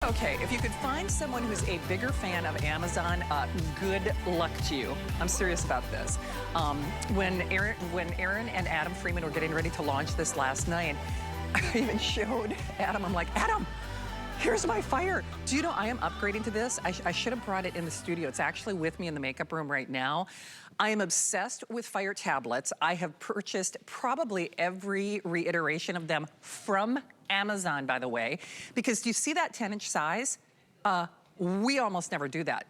Okay, if you could find someone who's a bigger fan of Amazon, good luck to you. I'm serious about this. When Aaron and Adam Freeman were getting ready to launch this last night, I even showed Adam, I'm like, Adam, here's my fire. Do you know I am upgrading to this? I should have brought it in the studio. It's actually with me in the makeup room right now. I am obsessed with fire tablets. I have purchased probably every reiteration of them from Amazon, by the way, because do you see that 10-inch size? We almost never do that.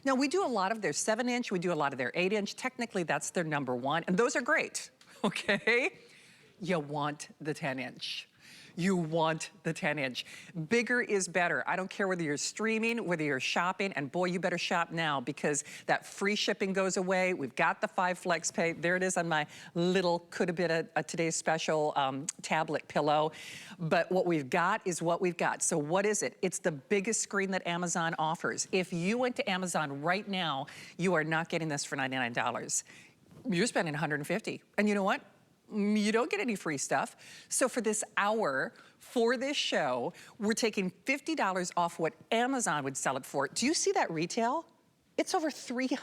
Now, we do a lot of their 7-inch, we do a lot of their 8-inch. Technically, that's their #1, and those are great, okay? You want the 10-inch. You want the 10-inch. Bigger is better. I don't care whether you're streaming, whether you're shopping, and boy, you better shop now because that free shipping goes away. We've got the 5 flex pay. There it is on my little, could have been a today's special tablet pillow. But what we've got is what we've got. So what is it? It's the biggest screen that Amazon offers. If you went to Amazon right now, you are not getting this for $99. You're spending $150. And you know what? You don't get any free stuff. So for this hour, for this show, we're taking $50 off what Amazon would sell it for. Do you see that retail? It's over $300.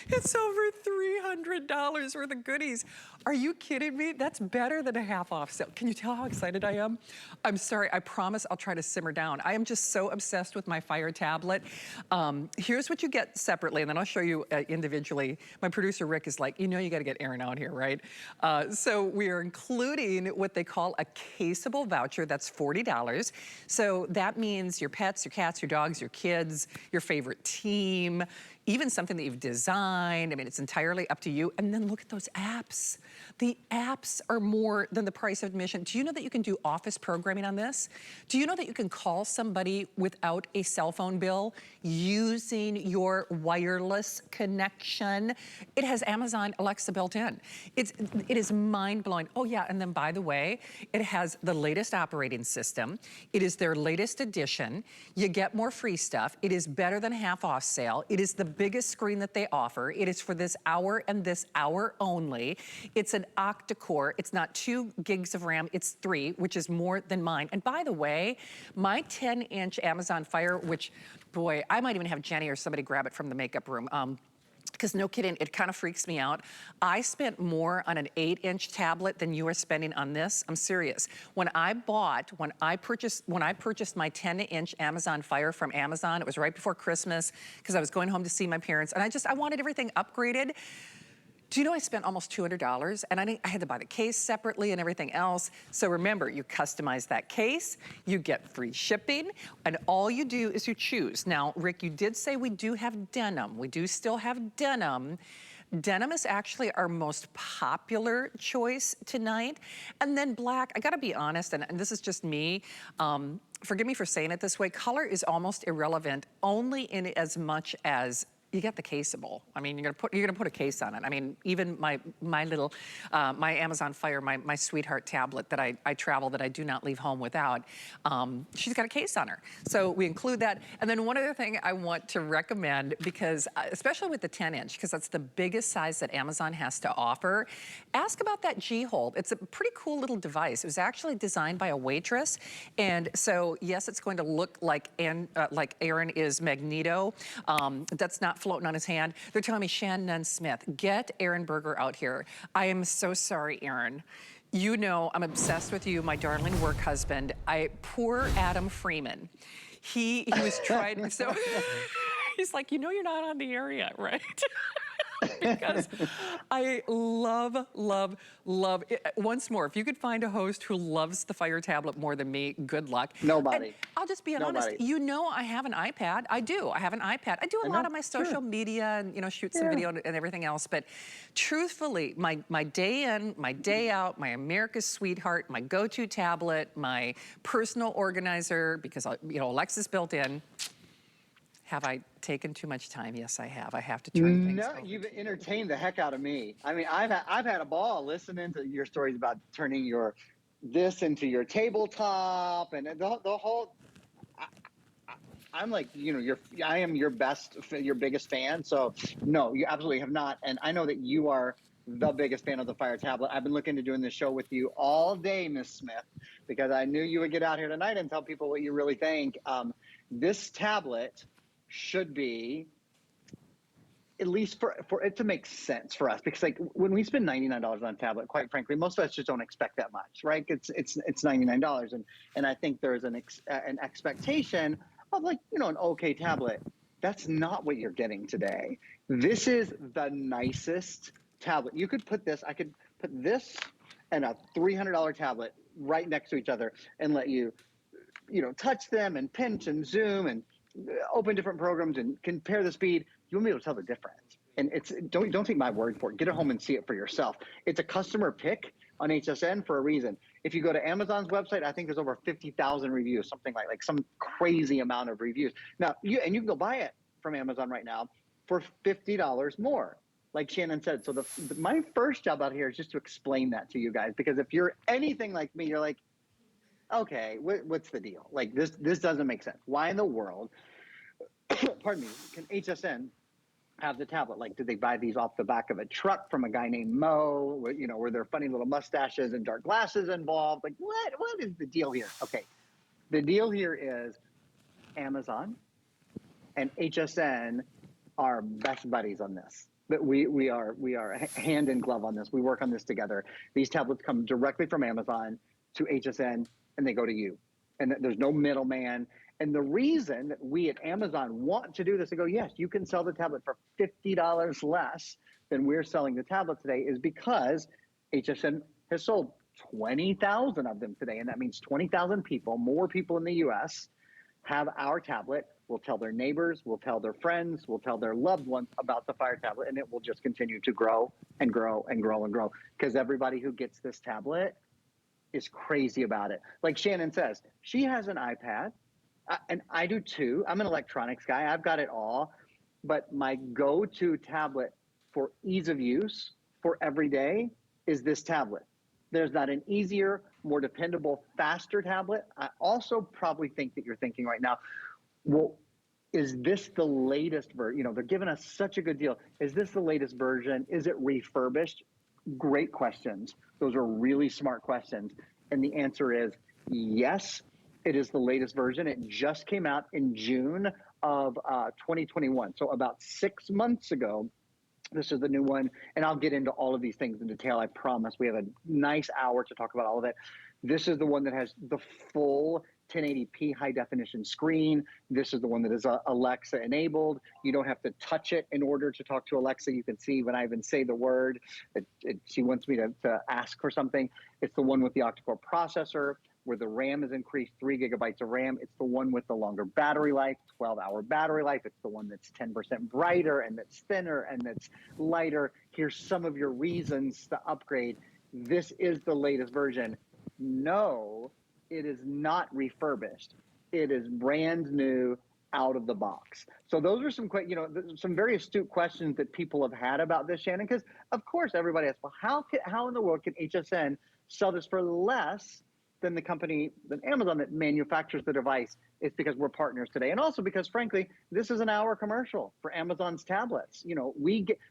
It's over $300 worth of goodies. Are you kidding me? That's better than a half off sale. Can you tell how excited I am? I'm sorry, I promise I'll try to simmer down. I am just so obsessed with my Fire tablet. Here's what you get separately, and then I'll show you individually. My producer Rick is like, you know you gotta get Aaron out here, right? So we are including what they call a Caseable voucher, that's $40. So that means your pets, your cats, your dogs, your kids, your favorite team, even something that you've designed. I mean, it's entirely up to you. And then look at those apps. The apps are more than the price of admission. Do you know that you can do office programming on this? Do you know that you can call somebody without a cell phone bill using your wireless connection? It has Amazon Alexa built in. It is mind-blowing. Oh yeah, and then by the way, it has the latest operating system. It is their latest edition. You get more free stuff. It is better than half off sale. It is the biggest screen that they offer. It is for this hour and this hour only. It's an octa-core. It's not 2 gigs of RAM, it's 3, which is more than mine. And by the way, my 10-inch Amazon Fire, which, boy, I might even have Jenny or somebody grab it from the makeup room. Because no kidding, it kind of freaks me out. I spent more on an 8-inch tablet than you are spending on this. I'm serious. When I purchased my 10-inch Amazon Fire from Amazon, it was right before Christmas because I was going home to see my parents, and I wanted everything upgraded. Do you know I spent almost $200, and I had to buy the case separately and everything else. So remember, you customize that case, you get free shipping, and all you do is you choose. Now, Rick, you did say we do have denim. We do still have denim. Denim is actually our most popular choice tonight. And then black, I gotta be honest, and this is just me, forgive me for saying it this way, color is almost irrelevant, only in as much as you get the Caseable. I mean, you're gonna put a case on it. I mean, even my little, my Amazon Fire, my sweetheart tablet that I travel, that I do not leave home without, she's got a case on her. So we include that. And then one other thing I want to recommend, because especially with the 10-inch, because that's the biggest size that Amazon has to offer, ask about that G-Hold. It's a pretty cool little device. It was actually designed by a waitress. And so, yes, it's going to look like Aaron is Magneto. That's not floating on his hand. They're telling me, Shannon Smith, get Aaron Berger out here. I am so sorry, Aaron. You know I'm obsessed with you, my darling work husband. Poor Adam Freeman. He was trying, so he's like, you know you're not on the air yet, right? Because I love it. Once more, if you could find a host who loves the Fire tablet more than me, good luck. Nobody. And I'll just be honest, you know I have an iPad. I do, I have an iPad. I do a lot of my social media and, you know, shoot some video and everything else, but truthfully, my day in, my day out, my America's sweetheart, my go-to tablet, my personal organizer, because, you know, Alexa's built in. Have I taken too much time? Yes, I have. I have to turn things over. No, you've entertained the heck out of me. I mean, I've had a ball listening to your stories about turning this into your tabletop and the whole. I'm like, you know, I am your biggest fan. So no, you absolutely have not. And I know that you are the biggest fan of the Fire tablet. I've been looking to doing this show with you all day, Miss Smith, because I knew you would get out here tonight and tell people what you really think. This tablet should be, at least for it to make sense for us, because like when we spend $99 on a tablet, quite frankly, most of us just don't expect that much, right? It's $99, and I think there's an expectation of, like, you know, an okay tablet. That's not what you're getting today. This is the nicest tablet. You could put this, I could put this and a $300 tablet right next to each other and let you, you know, touch them and pinch and zoom and open different programs and compare the speed. You won't be able to tell the difference. And it's, don't take my word for it. Get it home and see it for yourself. It's a customer pick on HSN for a reason. If you go to Amazon's website, I think there's over 50,000 reviews, something like some crazy amount of reviews. Now, you can go buy it from Amazon right now for $50 more, like Shannon said. So my first job out here is just to explain that to you guys, because if you're anything like me, you're like, okay, what's the deal? Like this doesn't make sense. Why in the world, pardon me, can HSN have the tablet? Like, did they buy these off the back of a truck from a guy named Mo? You know, were there funny little mustaches and dark glasses involved? Like, what is the deal here? Okay, the deal here is Amazon and HSN are best buddies on this. But we are hand in glove on this. We work on this together. These tablets come directly from Amazon to HSN, and they go to you. And there's no middleman. And the reason that we at Amazon want to do this and go, yes, you can sell the tablet for $50 less than we're selling the tablet today, is because HSN has sold 20,000 of them today. And that means 20,000 people, more people in the US, have our tablet, will tell their neighbors, will tell their friends, will tell their loved ones about the Fire tablet, and it will just continue to grow and grow and grow and grow, because everybody who gets this tablet is crazy about it. Like Shannon says, she has an iPad, and I do too. I'm an electronics guy. I've got it all. But my go-to tablet for ease of use for every day is this tablet. There's not an easier, more dependable, faster tablet. I also probably think that you're thinking right now, well, is this the latest version? You know, they're giving us such a good deal. Is this the latest version? Is it refurbished? Great questions. Those are really smart questions. And the answer is yes, it is the latest version. It just came out in June of 2021. So about 6 months ago, this is the new one. And I'll get into all of these things in detail, I promise. We have a nice hour to talk about all of it. This is the one that has the full 1080p high definition screen. This is the one that is Alexa enabled. You don't have to touch it in order to talk to Alexa. You can see when I even say the word, she wants me to ask for something. It's the one with the octa-core processor, where the RAM is increased 3 gigabytes of RAM. It's the one with the longer battery life, 12-hour battery life. It's the one that's 10% brighter and that's thinner and that's lighter. Here's some of your reasons to upgrade. This is the latest version. No, it is not refurbished. It is brand new, out of the box. So those are some very astute questions that people have had about this, Shannon, because of course everybody asks, well, how in the world can HSN sell this for less than the company, than Amazon, that manufactures the device? It's because we're partners today. And also because, frankly, this is an hour commercial for Amazon's tablets. You know,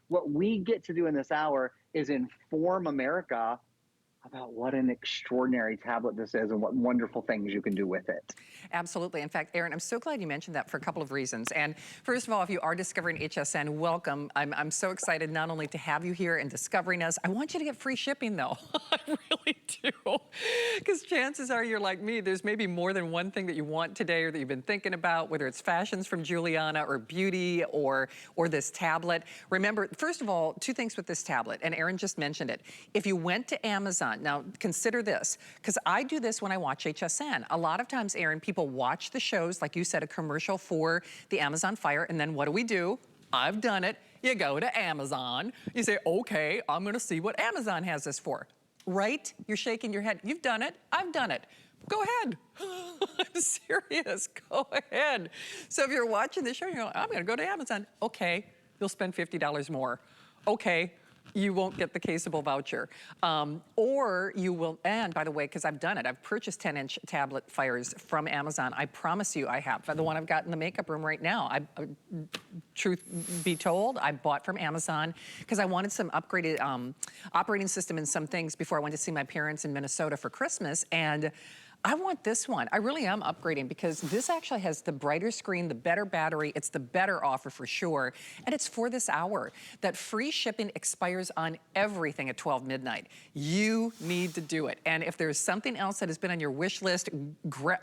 what we get to do in this hour is inform America about what an extraordinary tablet this is and what wonderful things you can do with it. Absolutely. In fact, Erin, I'm so glad you mentioned that for a couple of reasons. And first of all, if you are discovering HSN, welcome. I'm so excited not only to have you here and discovering us. I want you to get free shipping, though. I really do. Because chances are you're like me. There's maybe more than one thing that you want today or that you've been thinking about, whether it's fashions from Juliana or beauty or this tablet. Remember, first of all, 2 things with this tablet, and Erin just mentioned it. If you went to Amazon, now consider this, because I do this when I watch HSN. A lot of times, Erin, people watch the shows, like you said, a commercial for the Amazon Fire, and then what do? I've done it. You go to Amazon, you say, okay, I'm gonna see what Amazon has this for. Right? You're shaking your head. You've done it, I've done it. Go ahead. I'm serious, go ahead. So if you're watching the show, you're going, I'm gonna go to Amazon. Okay, you'll spend $50 more. Okay, You won't get the Caseable voucher. Or you will, and by the way, because I've done it, I've purchased 10-inch tablet fires from Amazon. I promise you I have. The one I've got in the makeup room right now, truth be told, I bought from Amazon because I wanted some upgraded operating system in some things before I went to see my parents in Minnesota for Christmas. And I want this one. I really am upgrading because this actually has the brighter screen, the better battery. It's the better offer for sure. And it's for this hour. That free shipping expires on everything at 12 midnight. You need to do it. And if there's something else that has been on your wish list,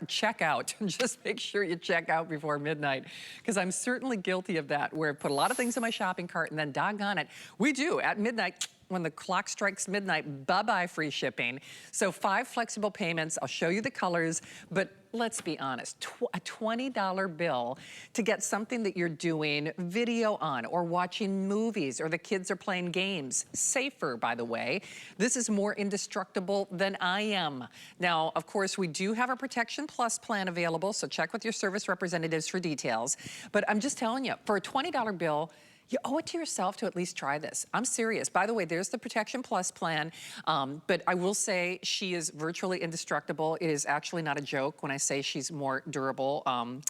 check out. Just make sure you check out before midnight. Because I'm certainly guilty of that, where I put a lot of things in my shopping cart and then doggone it. We do, at midnight, when the clock strikes midnight, bye-bye free shipping. So 5 flexible payments. I'll show you the colors, but let's be honest, a $20 bill to get something that you're doing video on or watching movies or the kids are playing games. Safer, by the way. This is more indestructible than I am. Now, of course, we do have a Protection Plus plan available, so check with your service representatives for details. But I'm just telling you, for a $20 bill, you owe it to yourself to at least try this. I'm serious. By the way, there's the Protection Plus plan, but I will say she is virtually indestructible. It is actually not a joke when I say she's more durable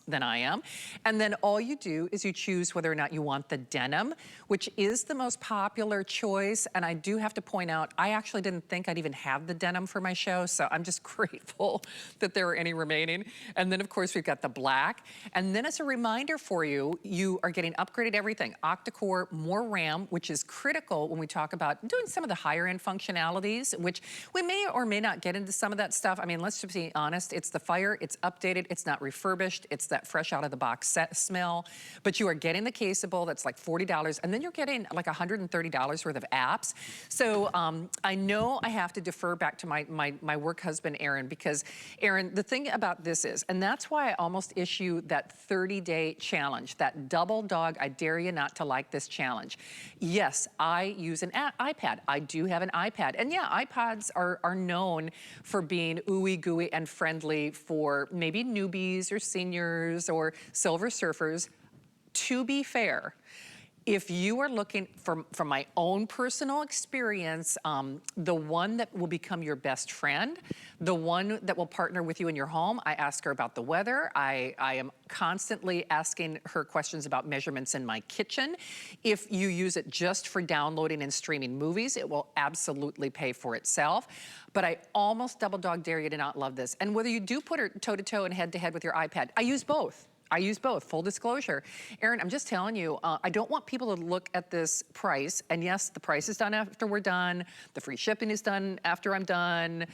than I am. And then all you do is you choose whether or not you want the denim, which is the most popular choice. And I do have to point out, I actually didn't think I'd even have the denim for my show, so I'm just grateful that there are any remaining. And then, of course, we've got the black. And then as a reminder for you, you are getting upgraded everything. Core, more RAM, which is critical when we talk about doing some of the higher end functionalities, which we may or may not get into some of that stuff. I mean, let's just be honest. It's the Fire, it's updated, it's not refurbished, it's that fresh out of the box set smell, but you are getting the Caseable that's like $40, and then you're getting like $130 worth of apps. So I know I have to defer back to my work husband, Aaron, because Aaron, the thing about this is, and that's why I almost issue that 30-day challenge, that double dog, I dare you not to like this challenge. Yes, I use an iPad. I do have an iPad. And yeah, iPads are known for being ooey gooey and friendly for maybe newbies or seniors or silver surfers. To be fair, if you are looking, from my own personal experience, the one that will become your best friend, the one that will partner with you in your home, I ask her about the weather. I am constantly asking her questions about measurements in my kitchen. If you use it just for downloading and streaming movies, it will absolutely pay for itself. But I almost double dog dare you to not love this. And whether you do put her toe to toe and head to head with your iPad, I use both. I use both, full disclosure. Aaron, I'm just telling you, I don't want people to look at this price, and yes, the price is done after we're done, the free shipping is done after I'm done,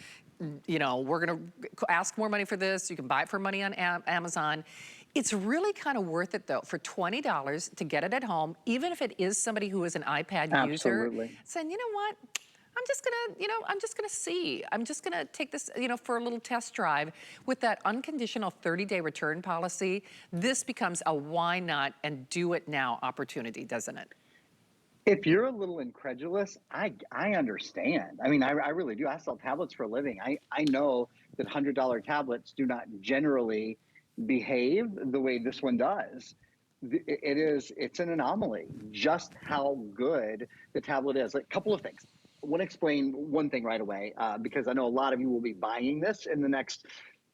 you know, we're gonna ask more money for this, you can buy it for money on Amazon. It's really kind of worth it though, for $20 to get it at home, even if it is somebody who is an iPad user, saying, you know what? I'm just gonna, you know, I'm just gonna see. I'm just gonna take this, you know, for a little test drive. With that unconditional 30-day return policy, this becomes a why not and do it now opportunity, doesn't it? If you're a little incredulous, I understand. I mean, I really do. I sell tablets for a living. I know that $100 tablets do not generally behave the way this one does. It's an anomaly, just how good the tablet is. Like, a couple of things. I want to explain one thing right away, because I know a lot of you will be buying this in the next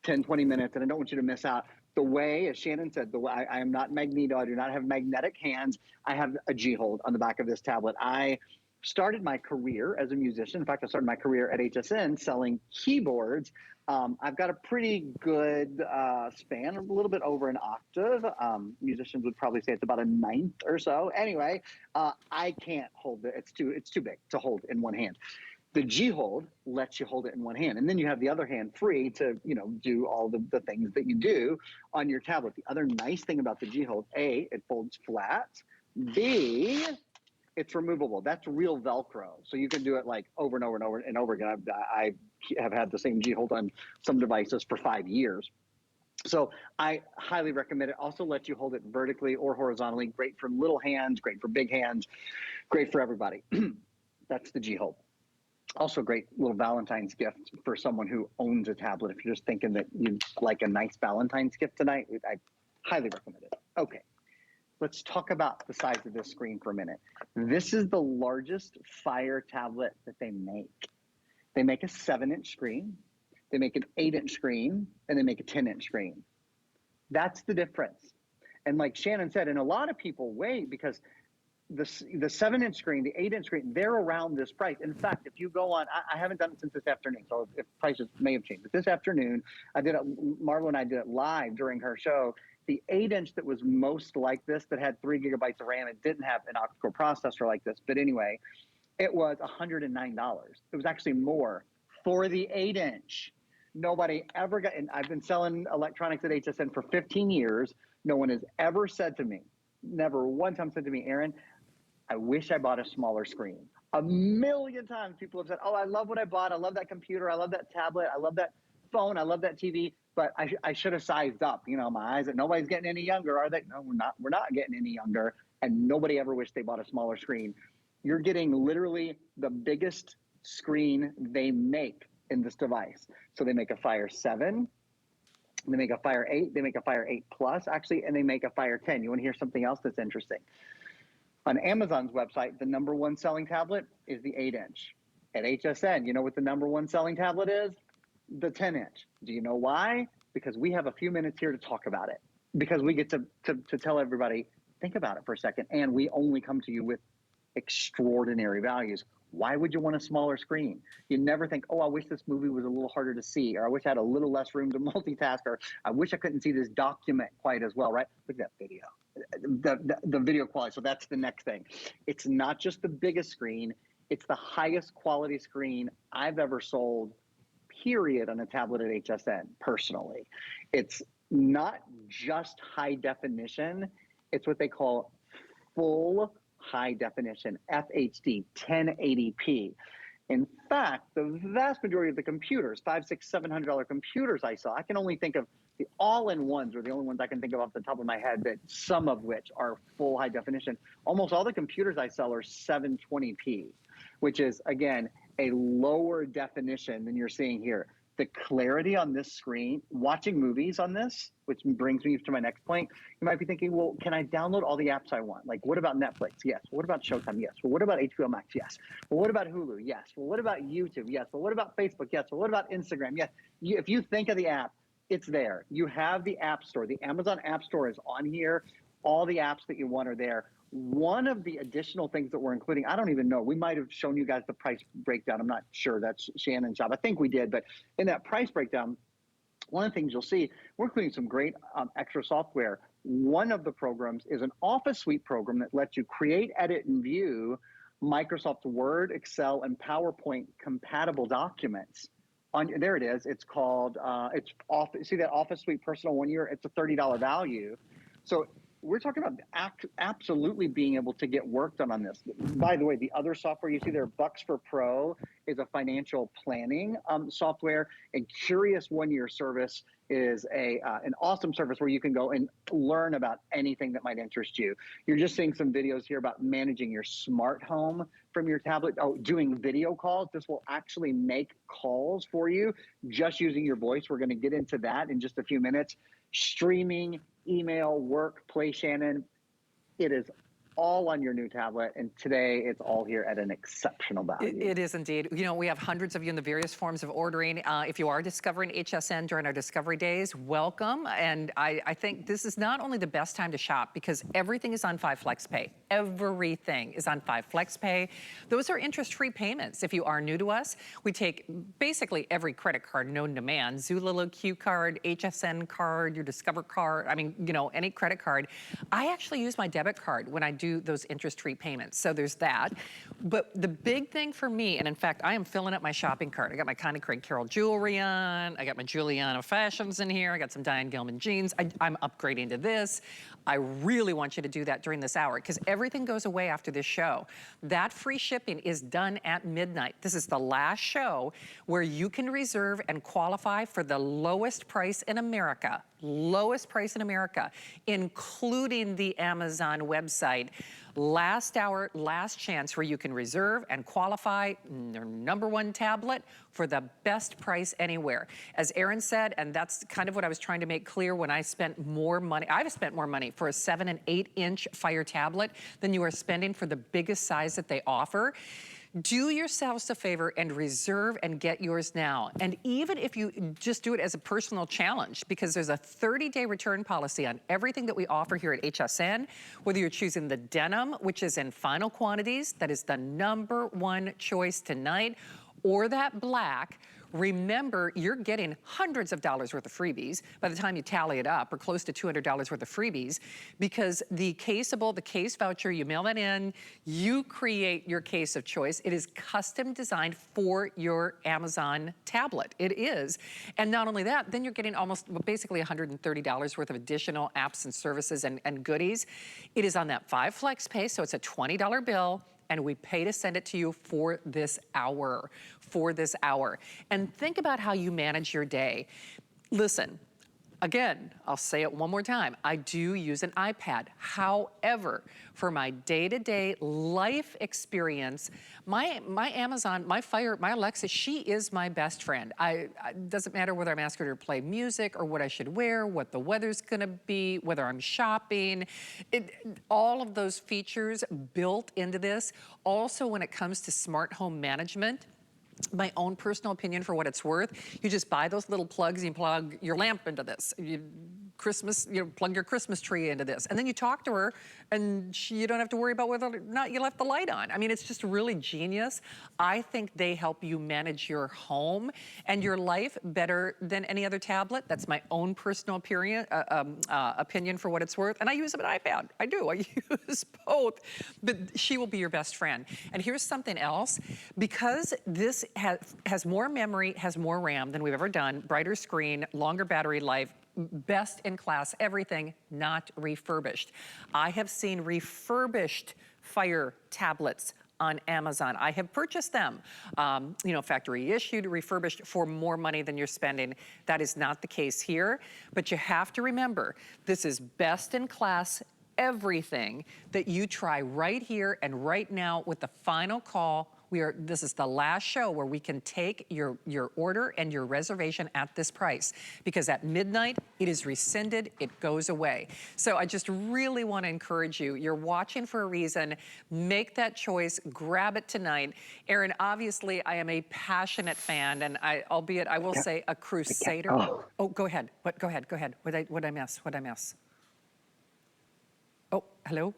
10, 20 minutes, and I don't want you to miss out. The way, as Shannon said, the way I am not Magneto, I do not have magnetic hands. I have a G-hold on the back of this tablet. I started my career as a musician. In fact, I started my career at HSN selling keyboards. I've got a pretty good span, a little bit over an octave. Musicians would probably say it's about a ninth or so. Anyway, I can't hold it. It's too big to hold in one hand. The G-hold lets you hold it in one hand, and then you have the other hand free to, you know, do all the things that you do on your tablet. The other nice thing about the G-hold, A, it folds flat. B, it's removable. That's real Velcro. So you can do it like over and over and over and over again. I have had the same G-hold on some devices for 5 years. So I highly recommend it. Also lets you hold it vertically or horizontally. Great for little hands, great for big hands, great for everybody. That's the G-hold. Also great little Valentine's gift for someone who owns a tablet. If you're just thinking that you'd like a nice Valentine's gift tonight, I highly recommend it. Okay. let's talk about the size of this screen for a minute. This is the largest Fire tablet that they make. They make a 7-inch screen, they make an 8-inch screen, and they make a 10-inch screen. That's the difference. And like Shannon said, and a lot of people wait because the 7-inch screen, the 8-inch screen, they're around this price. In fact, if you go on, I haven't done it since this afternoon, so if prices may have changed. But this afternoon, I did it, Marlo and I did it live during her show. The 8-inch that was most like this, that had 3 gigabytes of RAM, and didn't have an octa-core processor like this. But anyway, it was $109. It was actually more for the 8-inch. Nobody ever got, and I've been selling electronics at HSN for 15 years. No one has ever said to me, never one time said to me, Aaron, I wish I bought a smaller screen. A million times people have said, oh, I love what I bought. I love that computer. I love that tablet. I love that phone. I love that TV, but I should have sized up. You know, my eyes, nobody's getting any younger, are they? No, we're not getting any younger. And nobody ever wished they bought a smaller screen. You're getting literally the biggest screen they make in this device. So they make a Fire 7, they make a Fire 8, they make a Fire 8 Plus, actually, and they make a Fire 10. You want to hear something else that's interesting? On Amazon's website, the #1 selling tablet is the 8-inch. At HSN, you know what the #1 selling tablet is? The 10-inch. Do you know why? Because we have a few minutes here to talk about it. Because we get to tell everybody, think about it for a second, and we only come to you with extraordinary values. Why would you want a smaller screen? You never think, oh, I wish this movie was a little harder to see, or I wish I had a little less room to multitask, or I wish I couldn't see this document quite as well, right? Look at that video, the video quality. So that's the next thing. It's not just the biggest screen, it's the highest quality screen I've ever sold, period, on a tablet at HSN, personally. It's not just high definition, it's what they call full high definition, FHD, 1080p. In fact, the vast majority of the computers, $500, $600, $700 computers I saw, I can only think of the all-in-ones are the only ones I can think of off the top of my head, that some of which are full high definition. Almost all the computers I sell are 720p, which is, again, a lower definition than you're seeing here. The clarity on this screen, watching movies on this, which brings me to my next point, you might be thinking, well, can I download all the apps I want? Like, what about Netflix? Yes. Well, what about Showtime? Yes. Well, what about HBO Max? Yes. Well, what about Hulu? Yes. Well, what about YouTube? Yes. Well, what about Facebook? Yes. Well, what about Instagram? Yes. If you think of the app, it's there. You have the App Store. The Amazon App Store is on here. All the apps that you want are there. One of the additional things that we're including, I don't even know, we might have shown you guys the price breakdown. I'm not sure. That's Shannon's job. I think we did. But in that price breakdown, one of the things you'll see, we're including some great extra software. One of the programs is an Office Suite program that lets you create, edit, and view Microsoft Word, Excel, and PowerPoint compatible documents. There it is. It's called, see that Office Suite Personal 1 year? It's a $30 value. So we're talking about absolutely being able to get work done on this. By the way, the other software you see there, Bucks for Pro, is a financial planning software, and Curious 1 year service is an awesome service where you can go and learn about anything that might interest you. You're just seeing some videos here about managing your smart home from your tablet. Oh, doing video calls. This will actually make calls for you just using your voice. We're going to get into that in just a few minutes. Streaming, email, work, play, Shannon. It is all on your new tablet, and today it's all here at an exceptional value. It is indeed. You know, we have hundreds of you in the various forms of ordering. If you are discovering HSN during our discovery days, welcome. And I think this is not only the best time to shop because everything is on 5 FlexPay. Everything is on 5 FlexPay. Those are interest-free payments. If you are new to us, we take basically every credit card known to man, Zulily Q card, HSN card, your Discover card, I mean, you know, any credit card. I actually use my debit card when I do those interest-free payments. So there's that. But the big thing for me, and in fact, I am filling up my shopping cart. I got my Connie Craig Carroll jewelry on. I got my Giuliana fashions in here. I got some Diane Gilman jeans. I'm upgrading to this. I really want you to do that during this hour because everything goes away after this show. That free shipping is done at midnight. This is the last show where you can reserve and qualify for the lowest price in America. Lowest price in America, including the Amazon website. tonight. Last hour, last chance where you can reserve and qualify your #1 tablet for the best price anywhere. As Erin said, and that's kind of what I was trying to make clear when I spent more money, I've spent more money for a 7 and 8 inch Fire tablet than you are spending for the biggest size that they offer. Do yourselves a favor and reserve and get yours now. And even if you just do it as a personal challenge, because there's a 30-day return policy on everything that we offer here at HSN, whether you're choosing the denim, which is in final quantities, that is the #1 choice tonight, or that black. Remember, you're getting hundreds of dollars worth of freebies by the time you tally it up, or close to $200 worth of freebies, because the Caseable, the case voucher, you mail that in, you create your case of choice. It is custom designed for your Amazon tablet. It is. And not only that, then you're getting almost basically $130 worth of additional apps and services and goodies. It is on that 5 flex pay, so it's a $20 bill. And we pay to send it to you for this hour, And think about how you manage your day. Listen, again, I'll say it one more time. I do use an iPad. However, for my day-to-day life experience, my Amazon, my Fire, my Alexa, she is my best friend. It doesn't matter whether I'm asking her to play music or what I should wear, what the weather's gonna be, whether I'm shopping. All of those features built into this. Also, when it comes to smart home management, my own personal opinion, for what it's worth, you just buy those little plugs and you plug your lamp into this. You plug your Christmas tree into this. And then you talk to her and you don't have to worry about whether or not you left the light on. I mean, it's just really genius. I think they help you manage your home and your life better than any other tablet. That's my own personal opinion, for what it's worth. And I use an iPad. I do. I use both. But she will be your best friend. And here's something else. Because this has more memory, has more RAM than we've ever done, brighter screen, longer battery life, best in class, everything, not refurbished. I have seen refurbished Fire tablets on Amazon. I have purchased them, factory issued, refurbished, for more money than you're spending. That is not the case here, but you have to remember, this is best in class, everything that you try right here and right now with the final call. This is the last show where we can take your order and your reservation at this price, because at midnight, it is rescinded, it goes away. So I just really want to encourage you. You're watching for a reason. Make that choice, grab it tonight. Erin, obviously, I am a passionate fan, and albeit I will say a crusader. Oh, go ahead. Go ahead. What'd I miss? Oh, hello?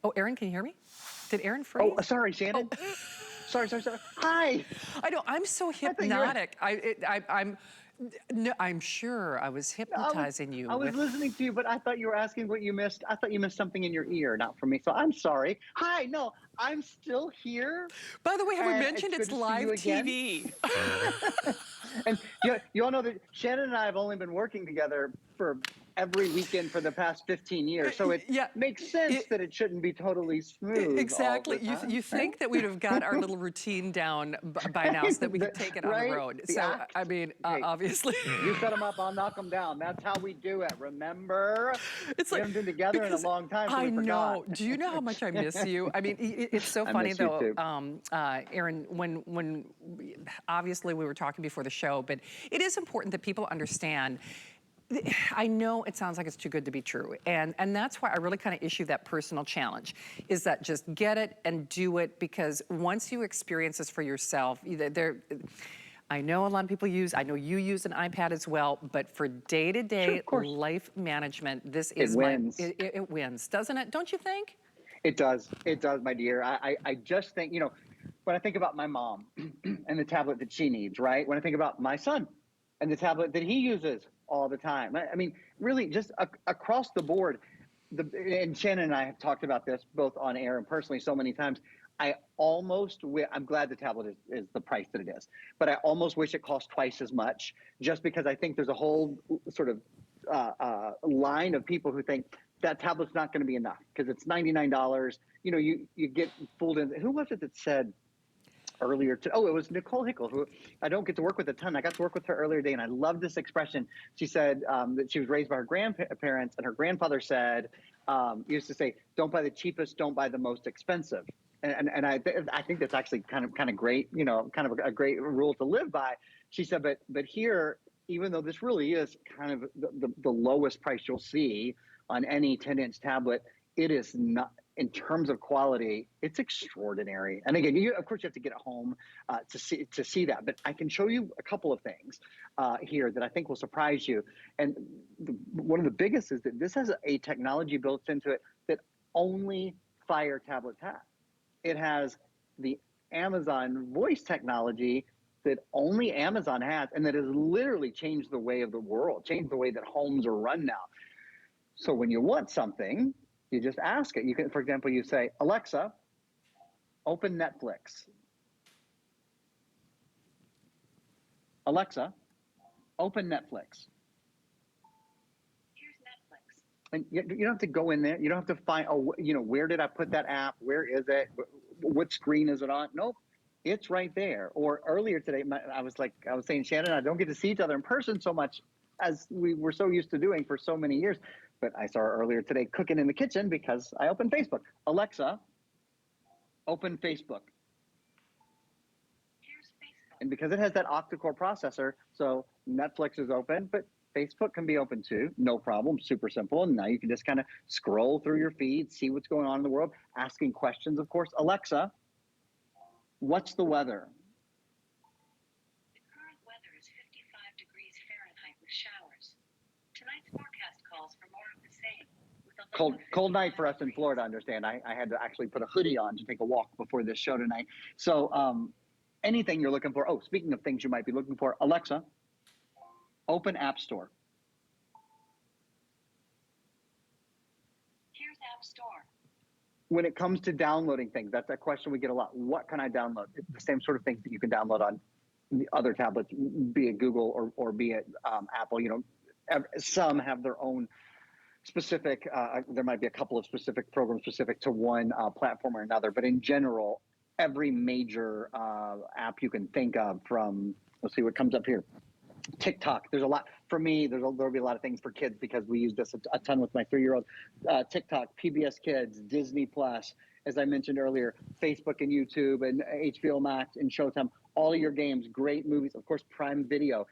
Oh, Erin, can you hear me? Did Erin freeze? Oh, sorry, Shannon. Oh. Sorry. Hi. I know, I'm so hypnotic. I'm sure I was hypnotizing you. I was listening to you, but I thought you were asking what you missed. I thought you missed something in your ear, not from me. So I'm sorry. Hi, no, I'm still here. By the way, have we mentioned it's live TV? And you all know that Shannon and I have only been working together for every weekend for the past 15 years. So it makes sense that it shouldn't be totally smooth. Exactly. Time, you think that we'd have got our little routine down by now so that we could take it on the road. So, I mean, obviously. You set them up, I'll knock them down. That's how we do it, remember? It's we haven't been together in a long time, so I we know. forgot. Do you know how much I miss you? I mean, it's so funny, though, Erin, when obviously we were talking before the show, but it is important that people understand. I know it sounds like it's too good to be true. And that's why I really kind of issue that personal challenge, is that just get it and do it, because once you experience this for yourself, I know a lot of people I know you use an iPad as well, but for day-to-day life management, this is it wins, doesn't it? Don't you think? It does, my dear. I just think, when I think about my mom and the tablet that she needs, right? When I think about my son and the tablet that he uses all the time. I mean, really just across the board, and Shannon and I have talked about this both on air and personally so many times. I'm glad the tablet is the price that it is, but I almost wish it cost twice as much, just because I think there's a whole sort of line of people who think that tablet's not going to be enough because it's $99. You get fooled in. Who was it that said, earlier oh, it was Nicole Hickle, who I don't get to work with a ton. I got to work with her earlier today, and I love this expression. She said that she was raised by her grandparents, and her grandfather said, used to say, don't buy the cheapest, don't buy the most expensive. And I think that's actually kind of great, you know, kind of a great rule to live by. She said, but here, even though this really is kind of the lowest price you'll see on any 10-inch tablet, it is not, in terms of quality, it's extraordinary. And again, of course, you have to get it home to see that. But I can show you a couple of things here that I think will surprise you. And one of the biggest is that this has a technology built into it that only Fire tablets have. It has the Amazon voice technology that only Amazon has, and that has literally changed the way of the world, changed the way that homes are run now. So when you want something, you just ask it. You can, for example, you say, Alexa, open Netflix. Alexa, open Netflix. Here's Netflix. And you don't have to go in there. You don't have to find, oh, you know, where did I put that app? Where is it? What screen is it on? Nope. It's right there. Or earlier today, I was saying, Shannon and I don't get to see each other in person so much as we were so used to doing for so many years. But I saw her earlier today cooking in the kitchen because I opened Facebook. Alexa, open Facebook. Here's Facebook. And because it has that octa-core processor, so Netflix is open, but Facebook can be open too, no problem, super simple. And now you can just kind of scroll through your feed, see what's going on in the world, asking questions, of course. Alexa, what's the weather? The current weather is 55 degrees Fahrenheit with showers. Tonight's forecast calls for more of the same. With a low of Cold night 55 for us in degrees. Florida, understand. I had to actually put a hoodie on to take a walk before this show tonight. So anything you're looking for. Oh, speaking of things you might be looking for, Alexa, open App Store. Here's App Store. When it comes to downloading things, that's a question we get a lot. What can I download? It's the same sort of things that you can download on the other tablets, be it Google or be it Apple. You know, some have their own specific, there might be a couple of specific programs specific to one platform or another, but in general, every major app you can think of, from, let's see what comes up here. TikTok, there's a lot, for me, there'll be a lot of things for kids because we use this a ton with my 3-year-old. TikTok, PBS Kids, Disney Plus, as I mentioned earlier, Facebook and YouTube and HBO Max and Showtime, all of your games, great movies, of course, Prime Video.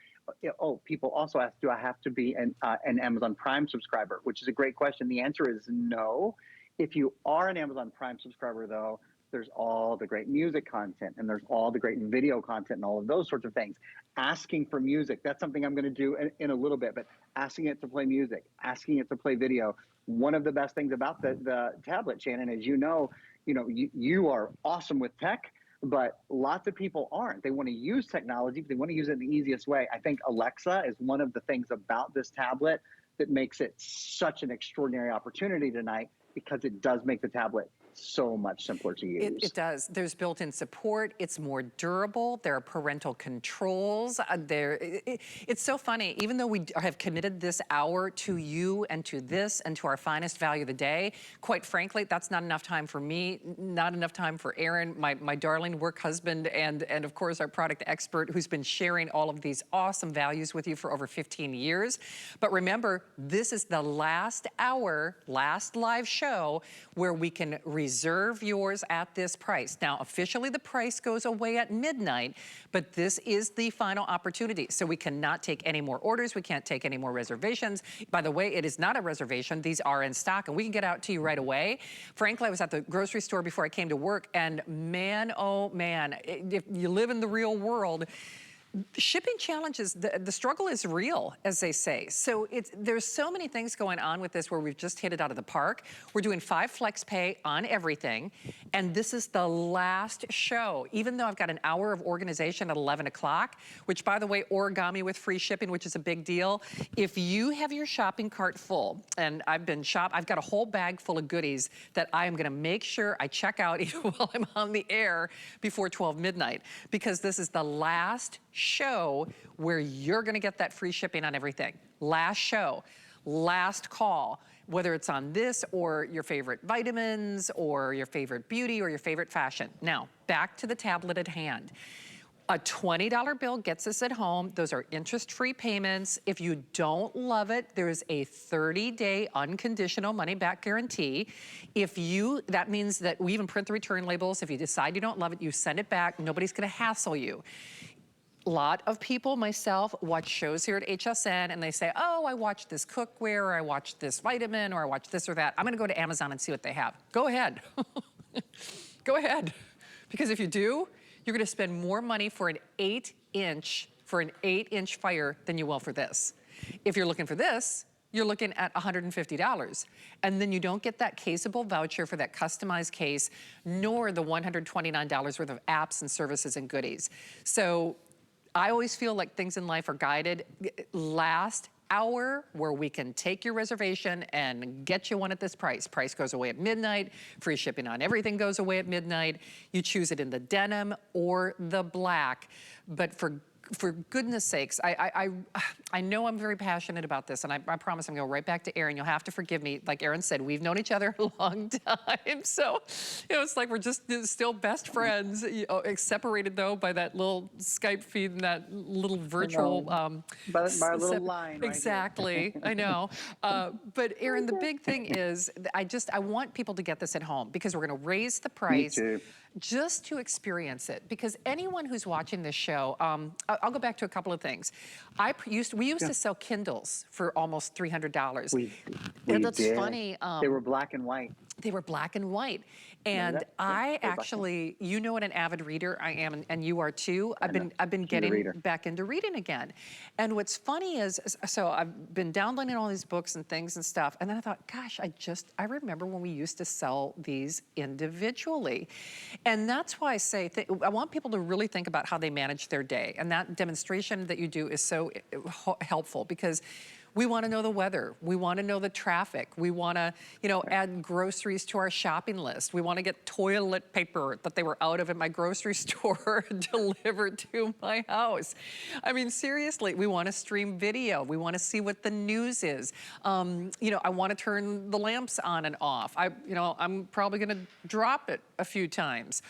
Oh, people also ask, do I have to be an Amazon Prime subscriber? Which is a great question. The answer is no. If you are an Amazon Prime subscriber, though, there's all the great music content and there's all the great video content and all of those sorts of things. Asking for music, that's something I'm going to do in a little bit, but asking it to play music, asking it to play video. One of the best things about the tablet, Shannon, is you are awesome with tech, but lots of people aren't. They want to use technology, but they want to use it in the easiest way. I think Alexa is one of the things about this tablet that makes it such an extraordinary opportunity tonight, because it does make the tablet so much simpler to use. It does. There's built-in support. It's more durable. There are parental controls. It's so funny. Even though we have committed this hour to you and to this and to our finest value of the day, quite frankly, that's not enough time for me, not enough time for Aaron, my darling work husband, and of course our product expert who's been sharing all of these awesome values with you for over 15 years. But remember, this is the last hour, last live show where we can reserve yours at this price. Now, officially the price goes away at midnight, but this is the final opportunity. So we cannot take any more orders. We can't take any more reservations. By the way, it is not a reservation. These are in stock and we can get out to you right away. Frankly, I was at the grocery store before I came to work, and man, oh man, if you live in the real world, shipping challenges, the struggle is real, as they say. So there's so many things going on with this where we've just hit it out of the park. We're doing 5 flex pay on everything, and this is the last show. Even though I've got an hour of organization at 11 o'clock, which, by the way, origami with free shipping, which is a big deal. If you have your shopping cart full, and I've got a whole bag full of goodies that I am gonna make sure I check out even while I'm on the air before 12 midnight, because this is the last show where you're gonna get that free shipping on everything. Last show, last call. whether it's on this or your favorite vitamins or your favorite beauty or your favorite fashion. Now, back to the tablet at hand. A $20 bill gets us at home. Those are interest-free payments. If you don't love it, there's a 30-day unconditional money-back guarantee. That means that we even print the return labels. If you decide you don't love it, you send it back. Nobody's gonna hassle you. A lot of people, myself, watch shows here at HSN and they say, oh, I watched this cookware, or I watched this vitamin, or I watched this or that. I'm gonna go to Amazon and see what they have. Go ahead. Go ahead. Because if you do, you're gonna spend more money for an 8-inch fire than you will for this. If you're looking for this, you're looking at $150. And then you don't get that Caseable voucher for that customized case, nor the $129 worth of apps and services and goodies. So I always feel like things in life are guided. Last hour where we can take your reservation and get you one at this price. Price goes away at midnight. Free shipping on everything goes away at midnight. You choose it in the denim or the black. But for goodness sakes, I know I'm very passionate about this, and I promise I'm gonna go right back to Erin. You'll have to forgive me. Like Erin said, we've known each other a long time. So, it's like we're just still best friends, separated though by that little Skype feed and that little virtual. By a little line right exactly, I know. But Erin, the big thing is, I want people to get this at home because we're gonna raise the price. Me too. Just to experience it, because anyone who's watching this show, I'll go back to a couple of things. We used to sell Kindles for almost $300. We That's did. funny. They were black and white. They were black and white. And I actually, you know what an avid reader I am, and you are too. I've been getting back into reading again. And what's funny is, so I've been downloading all these books and things and stuff, and then I thought, gosh, I remember when we used to sell these individually. And that's why I say, I want people to really think about how they manage their day. And that demonstration that you do is so helpful, because we want to know the weather. We want to know the traffic. We want to, add groceries to our shopping list. We want to get toilet paper that they were out of at my grocery store delivered to my house. I mean, seriously, we want to stream video. We want to see what the news is. I want to turn the lamps on and off. I'm probably going to drop it a few times.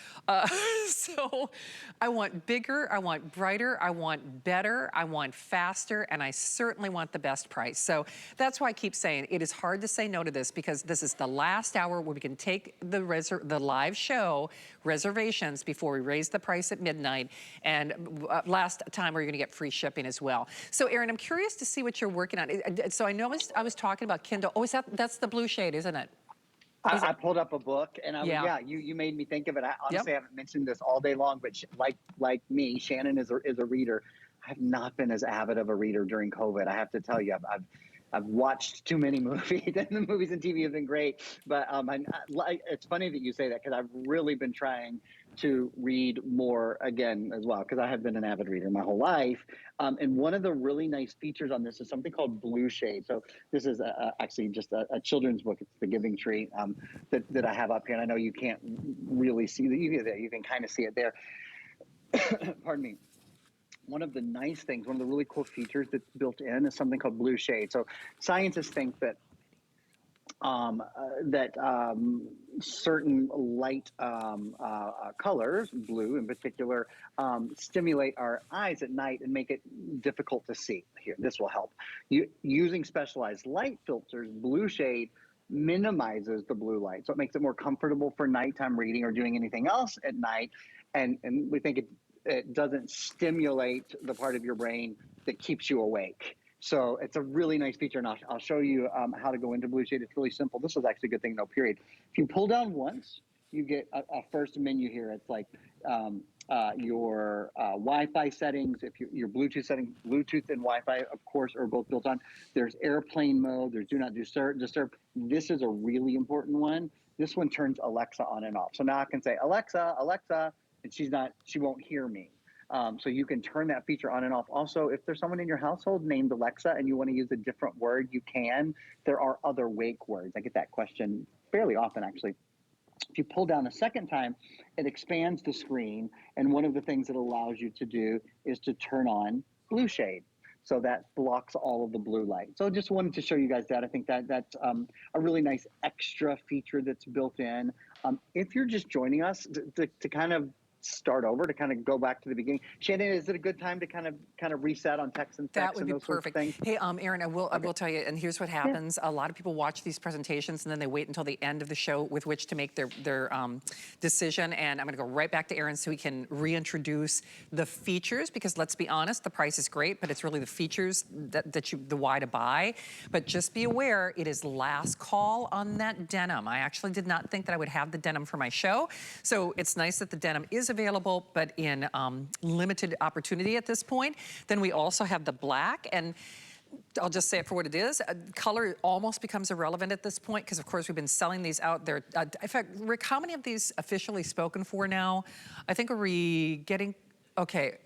So I want bigger, I want brighter, I want better, I want faster, and I certainly want the best price. So that's why I keep saying it is hard to say no to this, because this is the last hour where we can take the live show reservations before we raise the price at midnight, and last time we're gonna get free shipping as well. So Erin, I'm curious to see what you're working on. So I know I was talking about Kindle. Oh, that's the blue shade, isn't it? I pulled up a book, and you made me think of it. I honestly haven't mentioned this all day long, but like me, Shannon is a reader. I've not been as avid of a reader during COVID. I have to tell you, I've watched too many movies, and the movies and TV have been great. But it's funny that you say that, because I've really been trying to read more again as well, because I have been an avid reader my whole life. And one of the really nice features on this is something called Blue Shade. So this is actually just a children's book. It's The Giving Tree that I have up here. And I know you can't really see that. You can kind of see it there. Pardon me. One of the nice things, one of the really cool features that's built in is something called Blue Shade. So scientists think that certain light colors, blue in particular, stimulate our eyes at night and make it difficult to see. Here, this will help. Using specialized light filters, Blue Shade minimizes the blue light, so it makes it more comfortable for nighttime reading or doing anything else at night. And we think it doesn't stimulate the part of your brain that keeps you awake. So it's a really nice feature, and I'll show you how to go into Blue Shade. It's really simple. This is actually a good thing, no period. If you pull down once, you get a first menu here. It's like your Wi-Fi settings, if your Bluetooth settings, Bluetooth and Wi-Fi, of course, are both built on. There's airplane mode. There's do not disturb. This is a really important one. This one turns Alexa on and off. So now I can say, Alexa, Alexa, and she won't hear me. So you can turn that feature on and off. Also, if there's someone in your household named Alexa and you want to use a different word, you can. There are other wake words. I get that question fairly often, actually. If you pull down a second time, it expands the screen. And one of the things it allows you to do is to turn on Blue Shade. so that blocks all of the blue light. So just wanted to show you guys that. I think that's a really nice extra feature that's built in. If you're just joining us to kind of start over, to kind of go back to the beginning, Shannon, is it a good time to kind of reset on text and That specs would and be those sorts of perfect. things? Hey, Erin, I will tell you, and here's what happens. A lot of people watch these presentations and then they wait until the end of the show with which to make their decision. And I'm gonna go right back to Erin so we can reintroduce the features, because let's be honest, the price is great, but it's really the features the why to buy. But just be aware, it is last call on that denim. I actually did not think that I would have the denim for my show. So it's nice that the denim is available, but in limited opportunity at this point. Then we also have the black, and I'll just say it for what it is. Color almost becomes irrelevant at this point because, of course, we've been selling these out there. In fact, Rick, how many of these officially spoken for now? I think, are we getting, okay,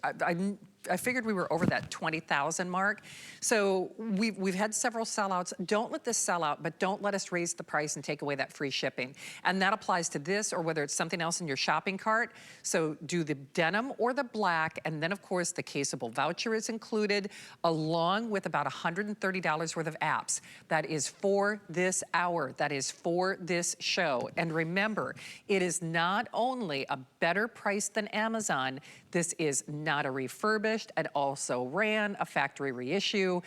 I figured we were over that 20,000 mark. So we've had several sellouts. Don't let this sell out, but don't let us raise the price and take away that free shipping. And that applies to this or whether it's something else in your shopping cart. So do the denim or the black, and then of course the Caseable voucher is included, along with about $130 worth of apps. That is for this hour, that is for this show. And remember, it is not only a better price than Amazon, this is not a refurbished and also ran, a factory reissue.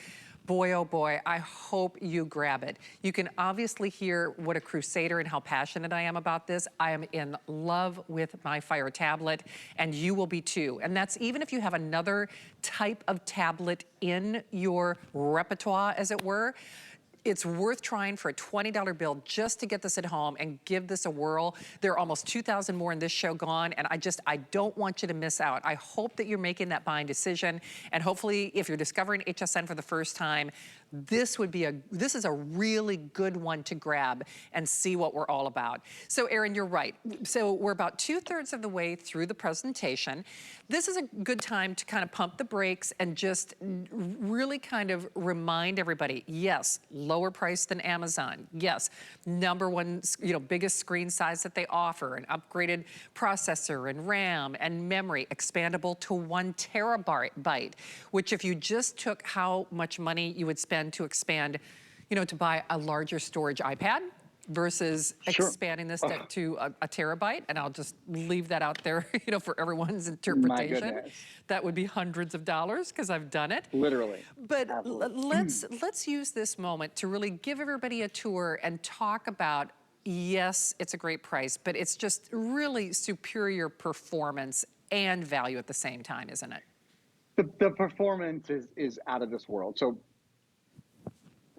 Boy, oh boy, I hope you grab it. You can obviously hear what a crusader and how passionate I am about this. I am in love with my Fire tablet, and you will be too. And that's even if you have another type of tablet in your repertoire, as it were. It's worth trying for a $20 bill just to get this at home and give this a whirl. There are almost 2,000 more in this show gone, and I don't want you to miss out. I hope that you're making that buying decision, and hopefully if you're discovering HSN for the first time, this is a really good one to grab and see what we're all about. So Erin, you're right. So we're about 2/3 of the way through the presentation. This is a good time to kind of pump the brakes and just really kind of remind everybody, yes, lower price than Amazon. Yes, #1, biggest screen size that they offer, an upgraded processor and RAM and memory, expandable to 1 terabyte, which if you just took how much money you would spend to expand, to buy a larger storage iPad versus expanding this to a terabyte, and I'll just leave that out there, for everyone's interpretation. My goodness. That would be hundreds of dollars because I've done it. Literally. But let's use this moment to really give everybody a tour and talk about, yes, it's a great price, but it's just really superior performance and value at the same time, isn't it? The performance is out of this world. So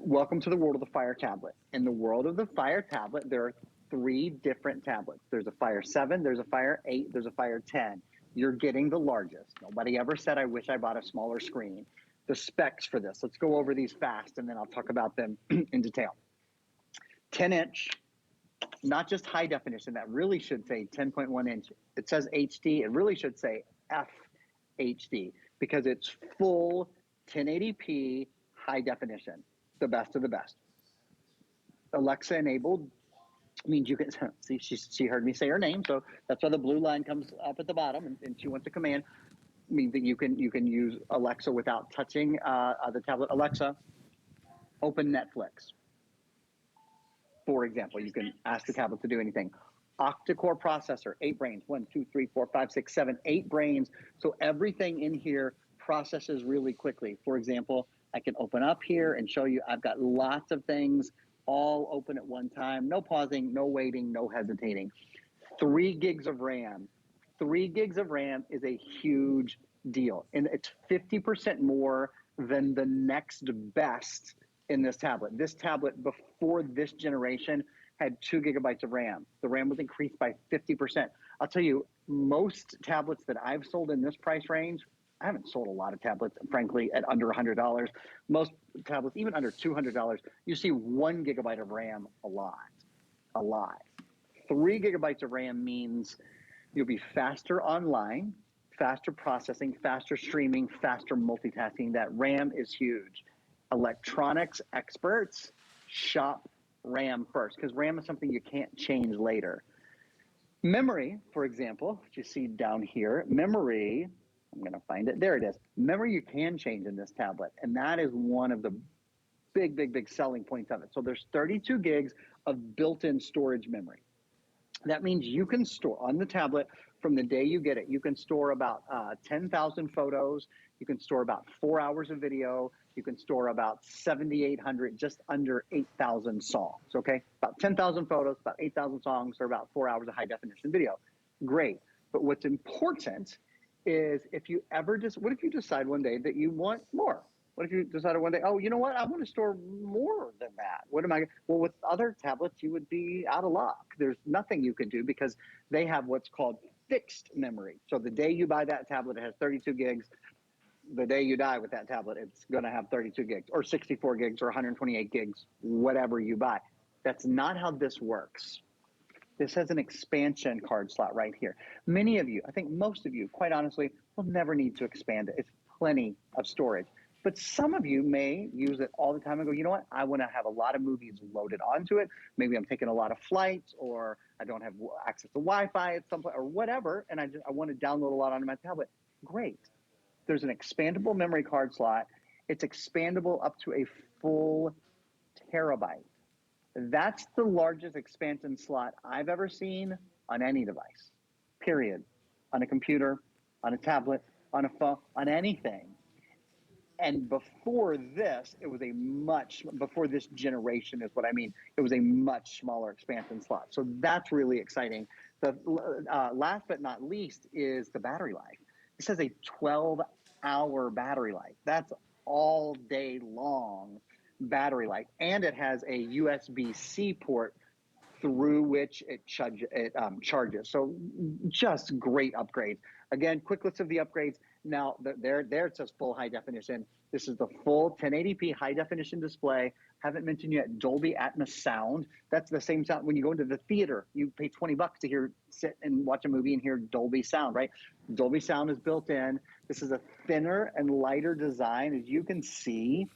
welcome to the world of the Fire tablet. In the world of the Fire tablet, there are 3 different tablets. There's a Fire 7, there's a Fire 8, there's a Fire 10. You're getting the largest. Nobody ever said, I wish I bought a smaller screen. The specs for this, let's go over these fast and then I'll talk about them in detail. 10-inch, not just high definition, that really should say 10.1 inch. It says HD, it really should say FHD because it's full 1080p high definition. The best of the best. Alexa enabled means you can see she heard me say her name, so that's why the blue line comes up at the bottom, and she wants a command. Means that you can use Alexa without touching the tablet. Alexa, open Netflix. For example, you can ask the tablet to do anything. Octa-core processor, 8 brains, 1, 2, 3, 4, 5, 6, 7, 8 brains. So everything in here processes really quickly. For example, I can open up here and show you I've got lots of things all open at one time. No pausing, no waiting, no hesitating. 3 gigs of RAM. 3 gigs of RAM is a huge deal. And it's 50% more than the next best in this tablet. This tablet before this generation had 2 gigabytes of RAM. The RAM was increased by 50%. I'll tell you, most tablets that I've sold in this price range, I haven't sold a lot of tablets, frankly, at under $100. Most tablets, even under $200, you see 1 gigabyte of RAM a lot. 3 gigabytes of RAM means you'll be faster online, faster processing, faster streaming, faster multitasking. That RAM is huge. Electronics experts shop RAM first because RAM is something you can't change later. Memory, for example, which you see down here, memory I'm going to find it. There it is. Memory you can change in this tablet. And that is one of the big selling points of it. So there's 32 gigs of built-in storage memory. That means you can store on the tablet from the day you get it. You can store about 10,000 photos. You can store about 4 hours of video. You can store about 7,800, just under 8,000 songs. Okay, about 10,000 photos, about 8,000 songs, or about 4 hours of high definition video. Great. But what's important is if you ever just, what if you decide one day that you want more? What if you decided one day, oh, you know what? I want to store more than that. What am I? Well, with other tablets, you would be out of luck. There's nothing you could do because they have what's called fixed memory. So the day you buy that tablet, it has 32 gigs. The day you die with that tablet, it's going to have 32 gigs or 64 gigs or 128 gigs, whatever you buy. That's not how this works. This has an expansion card slot right here. Many of you, I think most of you, quite honestly, will never need to expand it. It's plenty of storage. But some of you may use it all the time and go, you know what? I want to have a lot of movies loaded onto it. Maybe I'm taking a lot of flights, or I don't have access to Wi-Fi at some point, or whatever, and I want to download a lot onto my tablet. Great. There's an expandable memory card slot. It's expandable up to a full terabyte. That's the largest expansion slot I've ever seen on any device, period. On a computer, on a tablet, on a phone, on anything. And before this, it was before this generation is what I mean, it was a much smaller expansion slot. So that's really exciting. The last but not least is the battery life. This has a 12-hour battery life. That's all day long battery life. And it has a USB-C port through which it charges. So just great upgrades. Again, quick list of the upgrades. Now, there it says full high definition. This is the full 1080p high definition display. Haven't mentioned yet Dolby Atmos sound. That's the same sound when you go into the theater. You pay $20 to sit and watch a movie and hear Dolby sound, right? Dolby sound is built in. This is a thinner and lighter design, as you can see.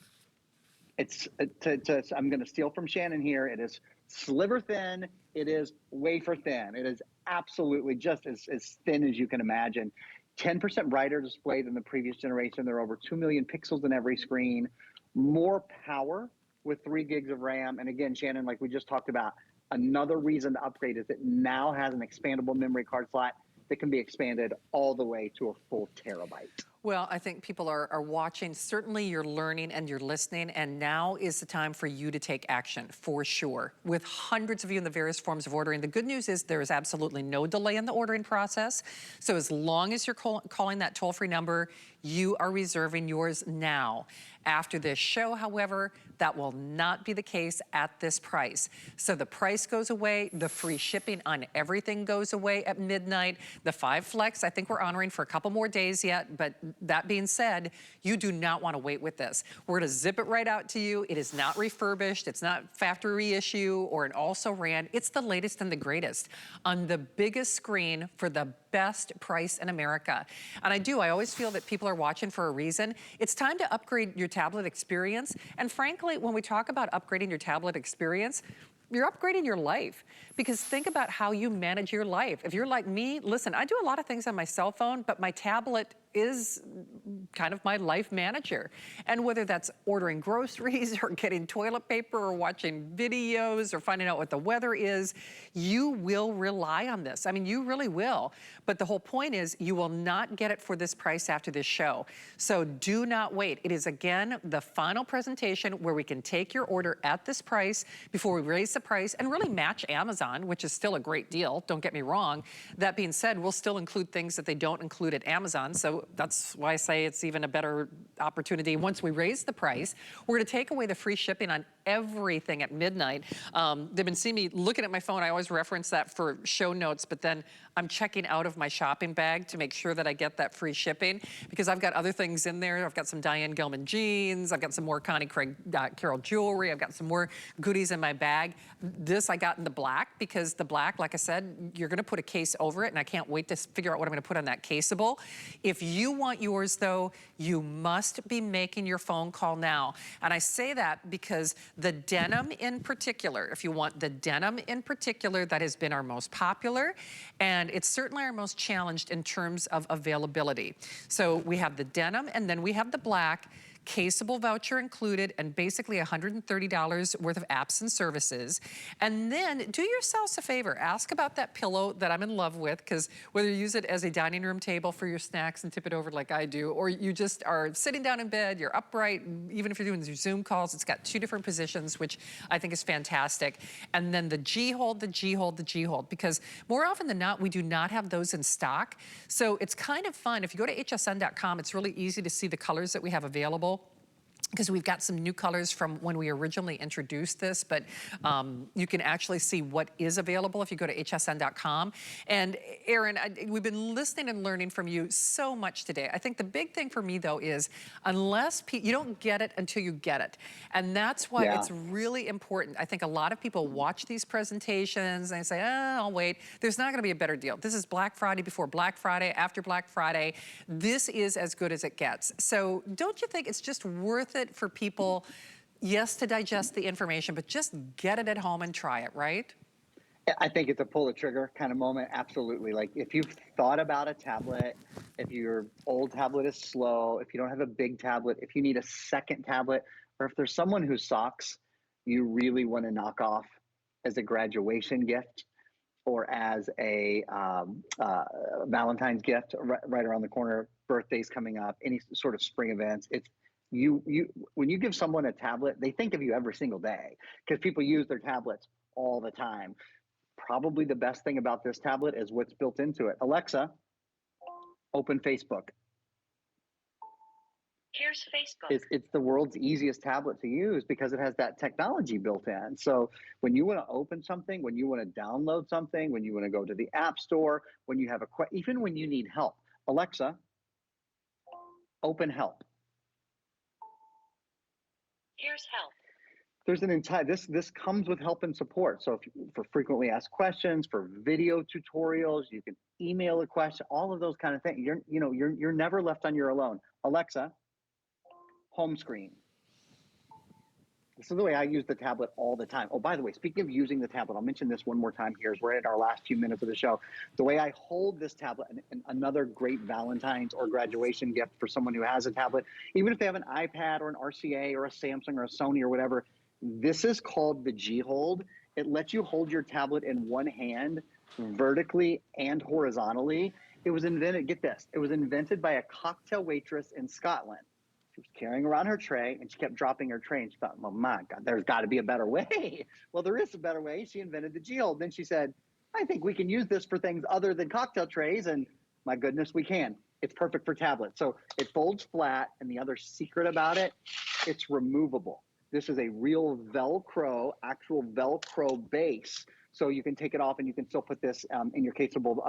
I'm going to steal from Shannon here. It is sliver thin. It is wafer thin. It is absolutely just as thin as you can imagine. 10% brighter display than the previous generation. There are over 2 million pixels in every screen. More power with 3 gigs of RAM. And again, Shannon, like we just talked about, another reason to upgrade is it now has an expandable memory card slot that can be expanded all the way to a full terabyte. Well, I think people are watching. Certainly you're learning and you're listening, and now is the time for you to take action, for sure. With hundreds of you in the various forms of ordering, the good news is there is absolutely no delay in the ordering process. So as long as you're calling that toll-free number, you are reserving yours now. After this show, however, that will not be the case at this price. So the price goes away, the free shipping on everything goes away at midnight. The 5 Flex, I think we're honoring for a couple more days yet, but that being said, you do not want to wait with this. We're gonna zip it right out to you. It is not refurbished, it's not factory reissue or an also ran. It's the latest and the greatest on the biggest screen for the best price in America. And I always feel that people are watching for a reason. It's time to upgrade your tablet experience. And frankly, when we talk about upgrading your tablet experience, you're upgrading your life, because think about how you manage your life. If you're like me, listen, I do a lot of things on my cell phone, but my tablet is kind of my life manager. And whether that's ordering groceries or getting toilet paper or watching videos or finding out what the weather is, you will rely on this. I mean, you really will. But the whole point is you will not get it for this price after this show. So do not wait. It is, again, the final presentation where we can take your order at this price before we raise the price and really match Amazon, which is still a great deal, don't get me wrong. That being said, we'll still include things that they don't include at Amazon. So that's why I say it's even a better opportunity. Once we raise the price, we're gonna take away the free shipping on everything at midnight. They've been seeing me looking at my phone. I always reference that for show notes, but then I'm checking out of my shopping bag to make sure that I get that free shipping, because I've got other things in there. I've got some Diane Gilman jeans. I've got some more Connie Craig Carroll jewelry. I've got some more goodies in my bag. This I got in the black, because the black, like I said, you're gonna put a case over it, and I can't wait to figure out what I'm gonna put on that Caseable. If you want yours though, you must be making your phone call now. And I say that because The denim in particular, if you want the denim in particular, that has been our most popular, and it's certainly our most challenged in terms of availability. So we have the denim, and then we have the black. Caseable voucher included, and basically $130 worth of apps and services. And then do yourselves a favor, ask about that pillow that I'm in love with, because whether you use it as a dining room table for your snacks and tip it over like I do, or you just are sitting down in bed, you're upright, even if you're doing Zoom calls, it's got 2 different positions, which I think is fantastic. And then the G-hold, the G-hold, the G-hold, because more often than not, we do not have those in stock. So it's kind of fun. If you go to hsn.com, it's really easy to see the colors that we have available, because we've got some new colors from when we originally introduced this, but you can actually see what is available if you go to hsn.com. And Erin, we've been listening and learning from you so much today. I think the big thing for me though is unless you don't get it until you get it. And that's why it's really important. I think a lot of people watch these presentations and they say, oh, I'll wait. There's not gonna be a better deal. This is Black Friday before Black Friday, after Black Friday. This is as good as it gets. So don't you think it's just worth it for people, yes, to digest the information, but just get it at home and try it, right? I think it's a pull the trigger kind of moment. Absolutely. Like if you've thought about a tablet, if your old tablet is slow, if you don't have a big tablet, if you need a second tablet, or if there's someone whose socks you really want to knock off as a graduation gift or as a Valentine's gift right around the corner, birthdays coming up, any sort of spring events, it's when you give someone a tablet, they think of you every single day because people use their tablets all the time. Probably the best thing about this tablet is what's built into it. Alexa, open Facebook. Here's Facebook. It's the world's easiest tablet to use because it has that technology built in. So when you want to open something, when you want to download something, when you want to go to the App Store, when you have even when you need help, Alexa, open help. Here's help. There's an entire, this comes with help and support. So for frequently asked questions, for video tutorials, you can email a question, all of those kind of things. You're never left on your alone. Alexa, home screen. This is the way I use the tablet all the time. Oh, by the way, speaking of using the tablet, I'll mention this one more time here as we're at our last few minutes of the show. The way I hold this tablet, and another great Valentine's or graduation gift for someone who has a tablet, even if they have an iPad or an RCA or a Samsung or a Sony or whatever, this is called the G-Hold. It lets you hold your tablet in one hand vertically and horizontally. It was invented, get this, it was invented by a cocktail waitress in Scotland. She was carrying around her tray and she kept dropping her tray and she thought, oh my God, there's got to be a better way. Well, there is a better way. She invented the G-Hold. Then she said, I think we can use this for things other than cocktail trays. And my goodness, we can. It's perfect for tablets. So it folds flat. And the other secret about it, it's removable. This is a real Velcro, actual Velcro base. So you can take it off and you can still put this in your caseable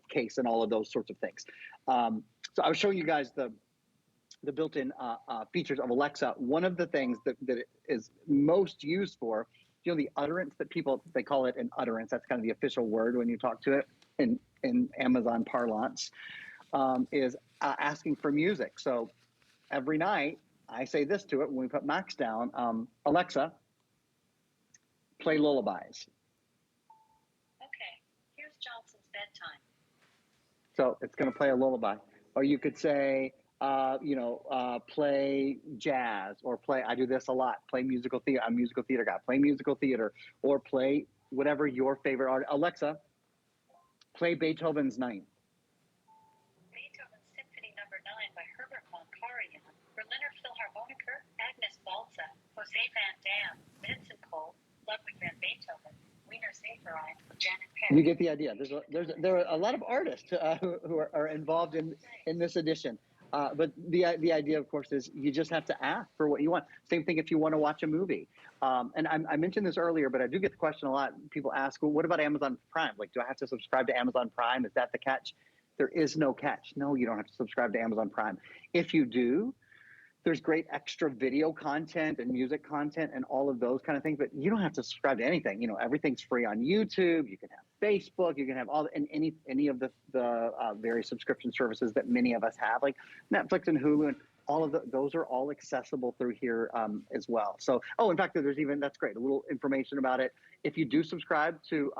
case and all of those sorts of things. So I was showing you guys the built-in features of Alexa. One of the things that it is most used for, the utterance that they call it an utterance. That's kind of the official word when you talk to it in Amazon parlance, is asking for music. So every night I say this to it when we put Max down, Alexa, play lullabies. Okay, here's Johnson's bedtime. So it's going to play a lullaby. Or you could say, play jazz, or I do this a lot, play musical theater. I'm a musical theater guy. Play musical theater, or play whatever your favorite art. Alexa, play Beethoven's Ninth. Beethoven's Symphony No. 9 by Herbert von Karajan, Berliner Philharmoniker, Agnes Balza, Jose Van Dam, Vincent Cole, Ludwig van Beethoven, Wiener Severein, Janet Perry. You get the idea. There are a lot of artists who are involved in this edition. But the idea, of course, is you just have to ask for what you want. Same thing if you want to watch a movie. And I mentioned this earlier, but I do get the question a lot. People ask, well, what about Amazon Prime? Like, do I have to subscribe to Amazon Prime? Is that the catch? There is no catch. No, you don't have to subscribe to Amazon Prime. If you do, there's great extra video content and music content and all of those kind of things, but you don't have to subscribe to anything. Everything's free on YouTube. You can have Facebook. You can have any of the various subscription services that many of us have, like Netflix and Hulu. And all of those are all accessible through here as well. So, oh, in fact, there's even, that's great, a little information about it. If you do subscribe to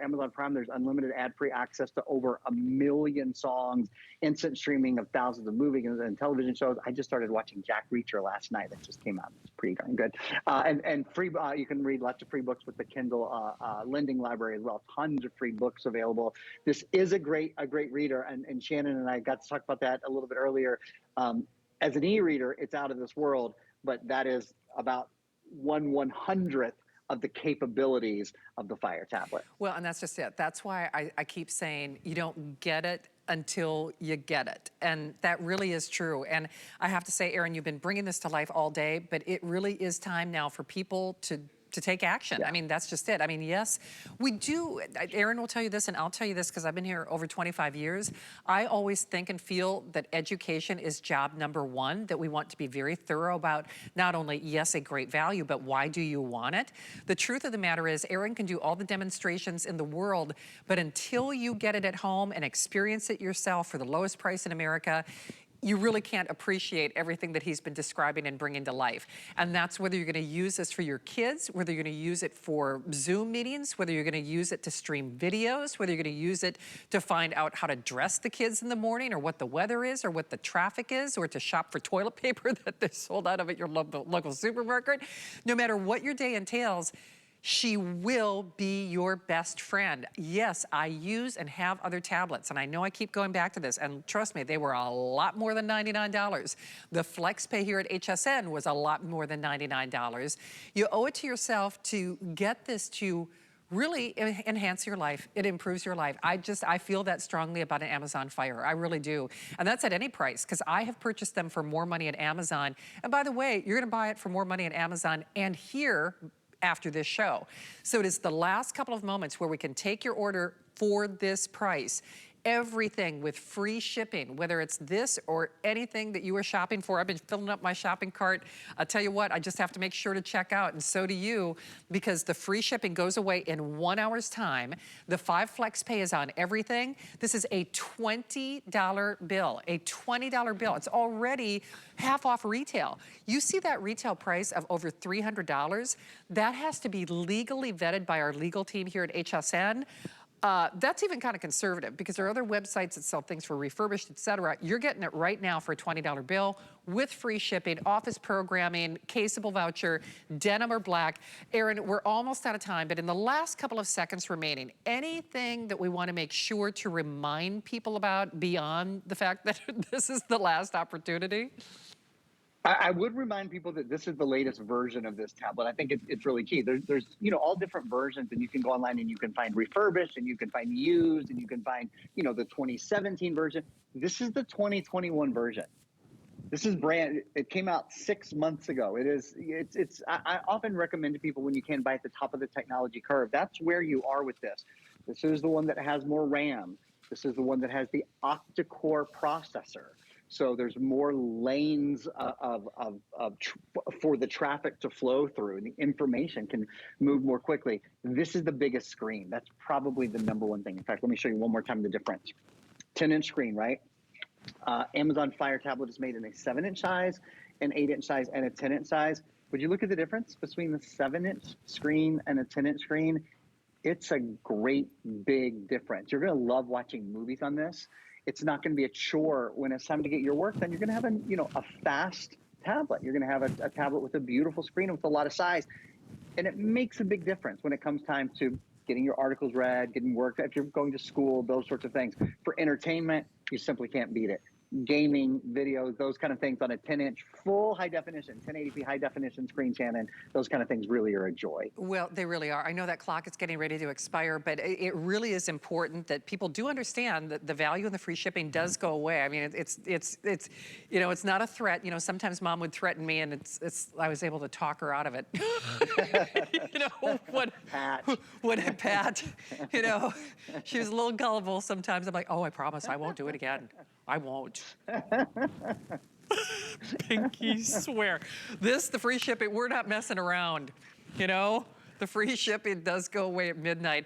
Amazon Prime, there's unlimited ad-free access to over 1 million songs, instant streaming of thousands of movies and television shows. I just started watching Jack Reacher last night. That just came out. It's pretty darn good. And free, you can read lots of free books with the Kindle lending library as well. Tons of free books available. This is a great reader, and Shannon and I got to talk about that a little bit earlier. As an e-reader, it's out of this world, but that is about 1/100th of the capabilities of the Fire tablet. Well, and that's just it. That's why I keep saying you don't get it until you get it. And that really is true. And I have to say, Aaron, you've been bringing this to life all day, but it really is time now for people to take action. Yeah. I mean, that's just it. I mean, yes, we do. Aaron will tell you this, and I'll tell you this because I've been here over 25 years. I always think and feel that education is job number one, that we want to be very thorough about not only, yes, a great value, but why do you want it? The truth of the matter is, Aaron can do all the demonstrations in the world, but until you get it at home and experience it yourself for the lowest price in America, you really can't appreciate everything that he's been describing and bringing to life. And that's whether you're gonna use this for your kids, whether you're gonna use it for Zoom meetings, whether you're gonna use it to stream videos, whether you're gonna use it to find out how to dress the kids in the morning, or what the weather is, or what the traffic is, or to shop for toilet paper that they're sold out of at your local supermarket. No matter what your day entails, she will be your best friend. Yes, I use and have other tablets, and I know I keep going back to this, and trust me, they were a lot more than $99. The FlexPay here at HSN was a lot more than $99. You owe it to yourself to get this to really enhance your life. It improves your life. I feel that strongly about an Amazon Fire. I really do. And that's at any price, because I have purchased them for more money at Amazon. And by the way, you're gonna buy it for more money at Amazon and here after this show. So it is the last couple of moments where we can take your order for this price. Everything with free shipping, whether it's this or anything that you are shopping for. I've been filling up my shopping cart. I'll tell you what, I just have to make sure to check out, and so do you, because the free shipping goes away in 1 hour's time. The 5 Flex Pay is on everything. This is a $20 bill, a $20 bill. It's already half off retail. You see that retail price of over $300? That has to be legally vetted by our legal team here at HSN. That's even kind of conservative, because there are other websites that sell things for refurbished, et cetera. You're getting it right now for a $20 bill with free shipping, office programming, Caseable voucher, denim or black. Aaron, we're almost out of time, but in the last couple of seconds remaining, anything that we want to make sure to remind people about beyond the fact that this is the last opportunity? I would remind people that this is the latest version of this tablet. I think it's really key. There's all different versions, and you can go online and you can find refurbished, and you can find used, and you can find the 2017 version. This is the 2021 version. This is it came out 6 months ago. I often recommend to people, when you can, buy at the top of the technology curve. That's where you are with this. This is the one that has more RAM. This is the one that has the octa-core processor. So there's more lanes for the traffic to flow through, and the information can move more quickly. This is the biggest screen. That's probably the #1 thing. In fact, let me show you one more time the difference. 10-inch screen, right? Amazon Fire tablet is made in a 7-inch size, an 8-inch size, and a 10-inch size. Would you look at the difference between the 7-inch screen and a 10-inch screen? It's a great big difference. You're gonna love watching movies on this. It's not going to be a chore when it's time to get your work done. You're going to have a fast tablet. You're going to have a tablet with a beautiful screen with a lot of size. And it makes a big difference when it comes time to getting your articles read, getting work, if you're going to school, those sorts of things. For entertainment, you simply can't beat it. Gaming, videos, those kind of things on a 10-inch full high definition, 1080p high definition screen, Shannon, those kind of things really are a joy. Well, they really are. I know that clock is getting ready to expire, but it really is important that people do understand that the value in the free shipping does go away. I mean, it's not a threat. Sometimes Mom would threaten me, and I was able to talk her out of it. Pat, she was a little gullible sometimes. I'm like, oh, I promise I won't do it again. I won't. Pinky swear. The free shipping, we're not messing around, The free shipping does go away at midnight.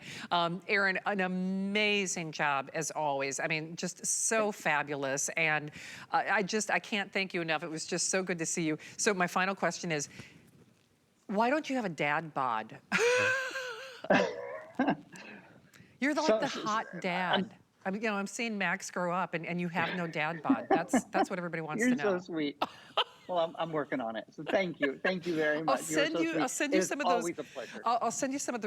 Aaron, an amazing job as always. I mean, just so fabulous. And I can't thank you enough. It was just so good to see you. So my final question is, why don't you have a dad bod? You're like the hot dad. I'm seeing Max grow up and you have no dad bod. That's what everybody wants to know. You're so sweet. Well, I'm working on it. So thank you. Thank you very much. I'll send you some of those. Always a pleasure. I'll send you some of the